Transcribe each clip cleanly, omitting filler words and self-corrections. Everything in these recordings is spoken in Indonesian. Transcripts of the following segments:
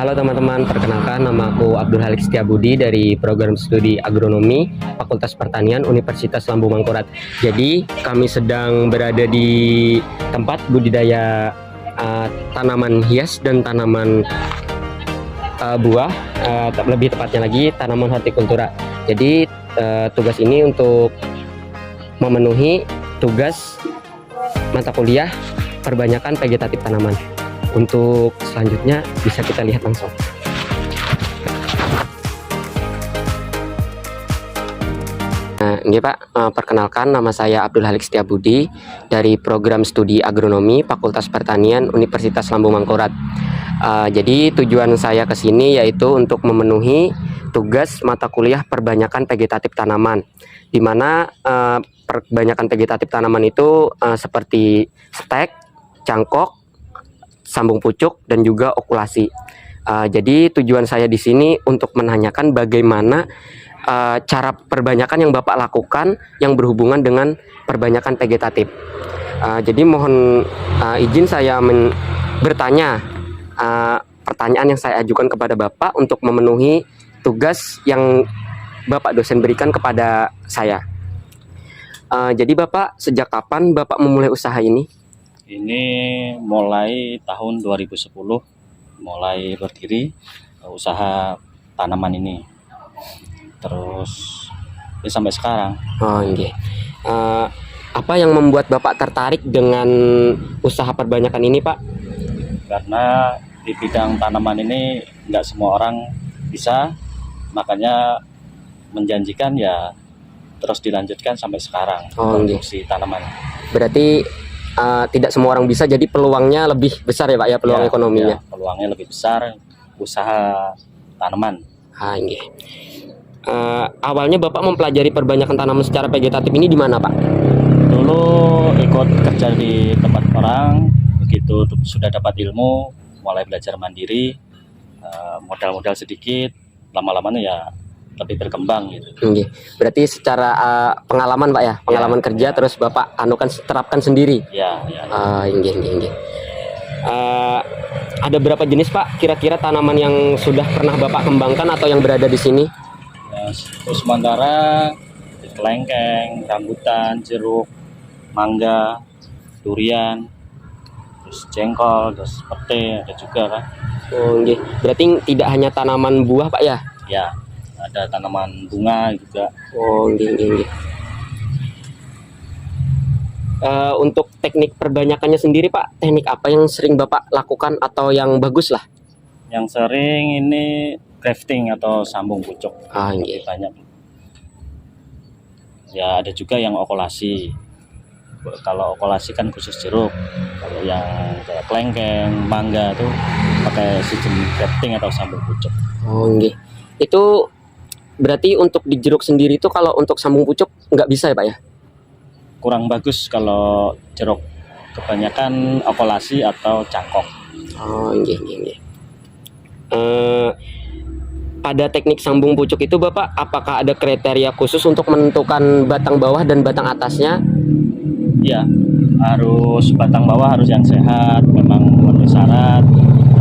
Halo teman-teman, perkenalkan nama aku Abdul Halik Setiabudi dari program studi agronomi Fakultas Pertanian Universitas Lambung Mangkurat. Jadi kami sedang berada di tempat budidaya tanaman hias dan tanaman buah, lebih tepatnya lagi tanaman hortikultura. Jadi tugas ini untuk memenuhi tugas mata kuliah perbanyakan vegetatif tanaman. Untuk selanjutnya bisa kita lihat langsung. Nah, ini Pak, perkenalkan nama saya Abdul Halik Setiabudi dari program studi agronomi Fakultas Pertanian Universitas Lambung Mangkurat. Jadi tujuan saya ke sini yaitu untuk memenuhi tugas mata kuliah perbanyakan vegetatif tanaman, di mana perbanyakan vegetatif tanaman itu seperti stek, cangkok, sambung pucuk, dan juga okulasi. Jadi tujuan saya di sini untuk menanyakan bagaimana cara perbanyakan yang Bapak lakukan yang berhubungan dengan perbanyakan vegetatif. Jadi mohon izin saya bertanya pertanyaan yang saya ajukan kepada Bapak untuk memenuhi tugas yang Bapak dosen berikan kepada saya. Jadi Bapak, sejak kapan Bapak memulai usaha ini? Ini mulai tahun 2010 mulai berdiri usaha tanaman ini. Terus ya sampai sekarang. Oh iya. Apa yang membuat Bapak tertarik dengan usaha perbanyakan ini, Pak? Karena di bidang tanaman ini nggak semua orang bisa, makanya menjanjikan ya terus dilanjutkan sampai sekarang produksi tanaman. Berarti tidak semua orang bisa, jadi peluangnya lebih besar ya Pak ya, peluang ekonominya. Ya, peluangnya lebih besar usaha tanaman. Iya. Awalnya Bapak mempelajari perbanyakan tanaman secara vegetatif ini di mana Pak? Dulu ikut kerja di tempat orang, begitu sudah dapat ilmu, mulai belajar mandiri, modal-modal sedikit, lama-lamanya ya lebih berkembang gitu. Berarti secara pengalaman Pak ya, pengalaman kerja terus Bapak terapkan sendiri. Ada berapa jenis Pak kira-kira tanaman yang sudah pernah Bapak kembangkan atau yang berada di sini? Ya, sementara kelengkeng, rambutan, jeruk, mangga, durian, terus jengkol, terus pete ada juga kan. Berarti tidak hanya tanaman buah Pak ya? Ya, ada tanaman bunga juga. Untuk teknik perbanyakannya sendiri Pak, teknik apa yang sering Bapak lakukan atau yang bagus lah? Yang sering ini grafting atau sambung pucuk. Banyak. Ya ada juga yang okulasi. Kalau okulasi kan khusus jeruk. Kalau yang kayak kelengkeng, mangga tuh pakai sistem grafting atau sambung pucuk. Itu berarti untuk di jeruk sendiri itu kalau untuk sambung pucuk nggak bisa ya Pak ya? Kurang bagus kalau jeruk, kebanyakan okulasi atau cangkok. Pada teknik sambung pucuk itu Bapak, apakah ada kriteria khusus untuk menentukan batang bawah dan batang atasnya? Ya, harus batang bawah harus yang sehat, memang memenuhi syarat.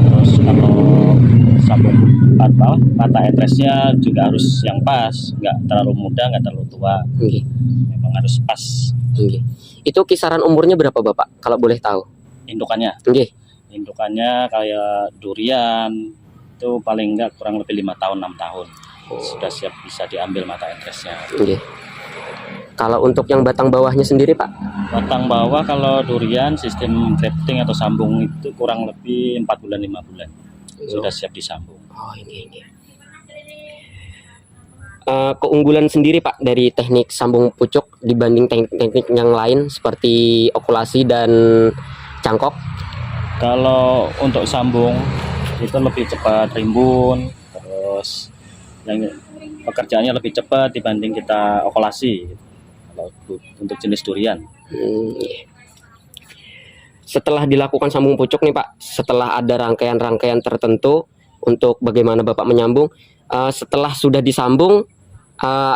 Terus kalau sambung mata etresnya juga harus yang pas, nggak terlalu muda, nggak terlalu tua. Memang harus pas. Itu kisaran umurnya berapa Bapak kalau boleh tahu? Indukannya? Indukannya kayak durian itu paling nggak kurang lebih 5 tahun 6 tahun sudah siap bisa diambil mata etresnya. Kalau untuk yang batang bawahnya sendiri Pak? Batang bawah kalau durian sistem grafting atau sambung itu kurang lebih 4 bulan 5 bulan sudah siap disambung. Keunggulan sendiri Pak dari teknik sambung pucuk dibanding teknik yang lain seperti okulasi dan cangkok? Kalau untuk sambung itu lebih cepat rimbun, terus yang pekerjaannya lebih cepat dibanding kita okulasi kalau untuk jenis durian. Setelah dilakukan sambung pucuk nih Pak, setelah ada rangkaian-rangkaian tertentu untuk bagaimana Bapak menyambung, setelah sudah disambung,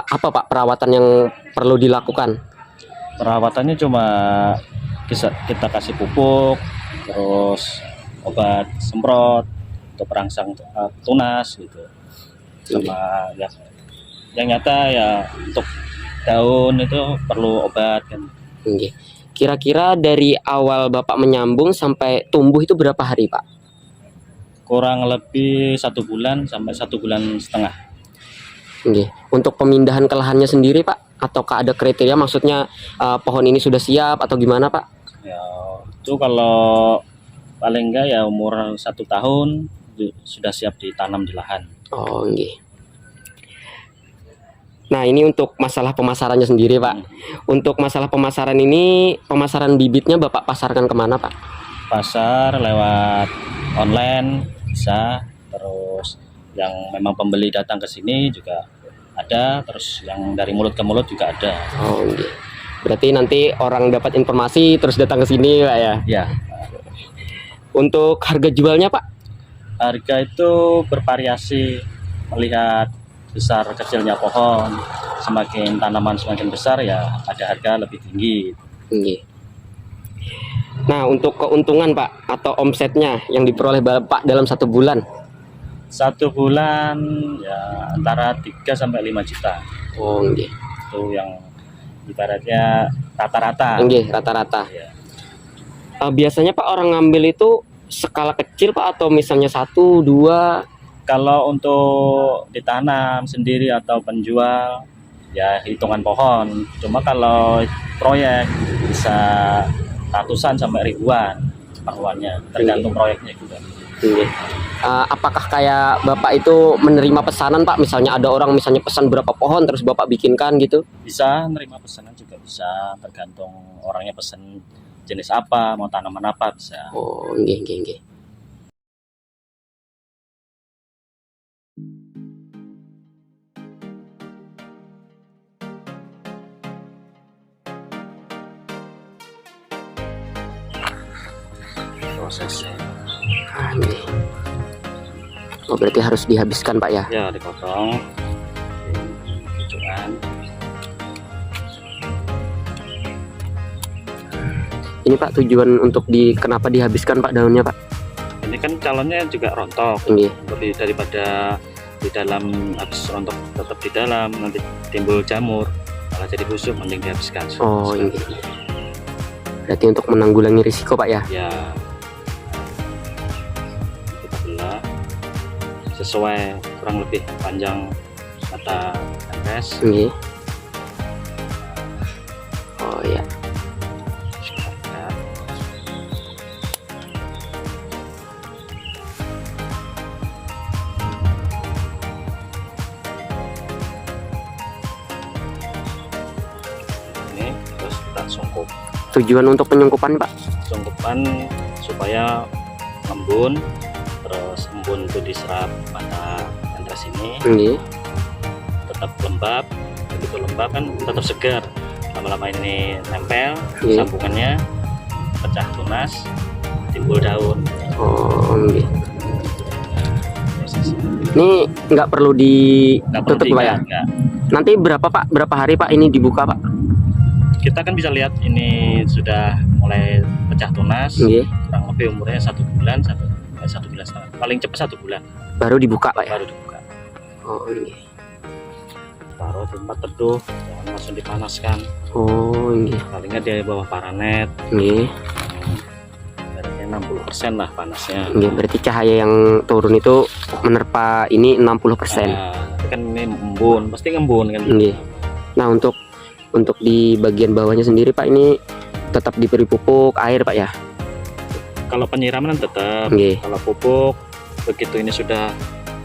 apa Pak perawatan yang perlu dilakukan? Perawatannya cuma kita kasih pupuk, terus obat semprot, untuk perangsang tunas gitu. Sama ya yang nyata ya untuk daun itu perlu obat kan. Oke. Kira-kira dari awal Bapak menyambung sampai tumbuh itu berapa hari, Pak? Kurang lebih 1 bulan sampai 1,5 bulan. Oke. Untuk pemindahan ke lahannya sendiri, Pak? Ataukah ada kriteria, maksudnya pohon ini sudah siap atau gimana, Pak? Ya itu kalau paling enggak ya umur 1 tahun sudah siap ditanam di lahan. Oh, oke. Nah, ini untuk masalah pemasarannya sendiri, Pak. Untuk masalah pemasaran ini, pemasaran bibitnya Bapak pasarkan kemana, Pak? Pasar lewat online bisa, terus yang memang pembeli datang ke sini juga ada, terus yang dari mulut ke mulut juga ada. Oh, oke. Berarti nanti orang dapat informasi terus datang ke sini, Pak ya? Ya, Untuk harga jualnya, Pak? harga itu bervariasi melihat besar kecilnya pohon. Semakin tanaman semakin besar ya ada harga lebih tinggi. Oke. Nah, untuk keuntungan, Pak, atau omsetnya yang diperoleh Bapak dalam 1 bulan? 1 bulan ya antara 3 sampai 5 juta. Oh, oke. Itu yang ibaratnya rata-rata. Oke, rata-rata. Ya. Biasanya, Pak, orang ngambil itu skala kecil, Pak, atau misalnya 1, 2? Kalau untuk ditanam sendiri atau penjual ya hitungan pohon. Cuma kalau proyek bisa ratusan sampai ribuan perluannya, tergantung proyeknya juga. Oke. Apakah kayak Bapak itu menerima pesanan, Pak? Misalnya ada orang misalnya pesan berapa pohon terus Bapak bikinkan gitu? Bisa nerima pesanan juga bisa, tergantung orangnya pesan jenis apa, mau tanaman apa bisa. Oh, oke. Prosesnya Oke. Oh, berarti harus dihabiskan, Pak ya? ya dipotong, cucukan. Ini, Pak, tujuan untuk kenapa dihabiskan, Pak, daunnya, Pak? Ini kan calonnya juga rontok, Oke. lebih daripada di dalam habis rontok tetap di dalam nanti timbul jamur malah jadi busuk, mending dihabiskan. Oh, ini. Berarti untuk menanggulangi risiko, Pak ya? Ya kita belah sesuai kurang lebih panjang mata empes. Oke. Oh ya. Ini terus kita sungkup. Tujuan untuk penyungkupan, Pak? Sungkupan supaya embun, terus embun itu diserap pada empes ini Oke. tetap lembab. Begitu lembab kan tetap segar, lama-lama ini nempel Iya. sambungannya, pecah tunas, timbul daun. Oh, oke. Prosesnya Ini nggak perlu nggak perlu ditutup, Pak ya? diikat, nggak. Nanti berapa, Pak? Berapa hari, Pak, ini dibuka, Pak? Kita kan bisa lihat ini sudah mulai pecah tunas, Oke. kurang lebih umurnya 1 bulan, 1,5 bulan, paling cepat 1 bulan Baru dibuka, Pak ya? baru dibuka. Oh, oke. Taruh di tempat teduh, jangan langsung dipanaskan. Oh, oke. Paling nggak di bawah paranet, Oke. berarti 60% lah panasnya. Oke, berarti cahaya yang turun itu menerpa ini 60%. Tapi kan ini embun, pasti embun kan. Oke. Nah, untuk di bagian bawahnya sendiri, Pak, ini tetap diberi pupuk air, Pak ya? Kalau penyiraman tetap, Oke. kalau pupuk begitu ini sudah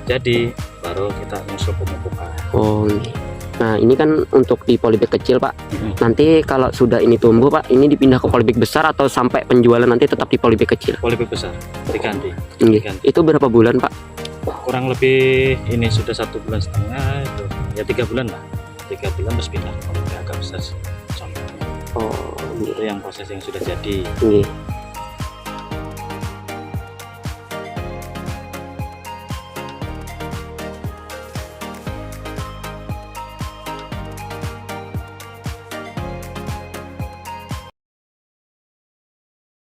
jadi baru kita nyusul pemupukan. Oh, oke. Nah, ini kan untuk di polybag kecil, Pak. Mhm. Nanti kalau sudah ini tumbuh, Pak, ini dipindah ke polybag besar atau sampai penjualan nanti tetap di polybag kecil? Lebih besar diganti. Oke. Diganti. Itu berapa bulan, Pak? Kurang lebih ini sudah 1,5 bulan itu ya 3 bulan lah, 3 bulan terus pindah ke agak besar contohnya. Oh, Itu yang proses yang sudah jadi. oke.